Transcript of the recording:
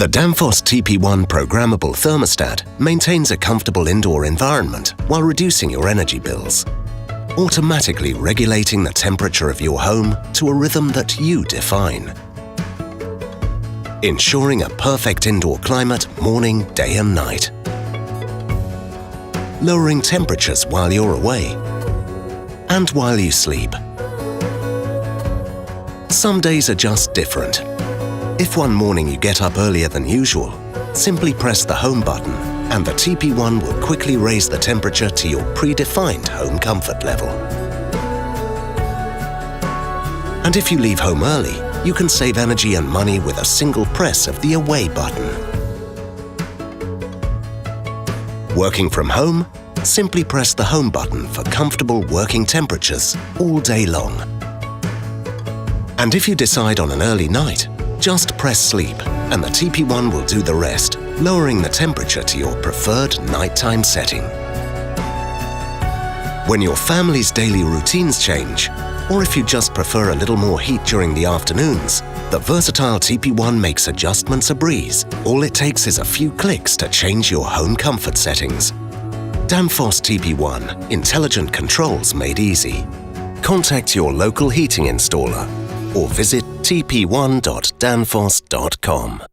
The Danfoss TPOne programmable thermostat maintains a comfortable indoor environment while reducing your energy bills, automatically regulating the temperature of your home to a rhythm that you define, ensuring a perfect indoor climate morning, day and night, lowering temperatures while you're away and while you sleep. Some days are just different. If one morning you get up earlier than usual, simply press the home button and the TPOne will quickly raise the temperature to your predefined home comfort level. And if you leave home early, you can save energy and money with a single press of the Away button. Working from home? Simply press the home button for comfortable working temperatures all day long. And if you decide on an early night, just press sleep and the TPOne will do the rest, lowering the temperature to your preferred nighttime setting. When your family's daily routines change, or if you just prefer a little more heat during the afternoons, the versatile TPOne makes adjustments a breeze. All it takes is a few clicks to change your home comfort settings. Danfoss TPOne, intelligent controls made easy. Contact your local heating installer or visit tpone.danfoss.com.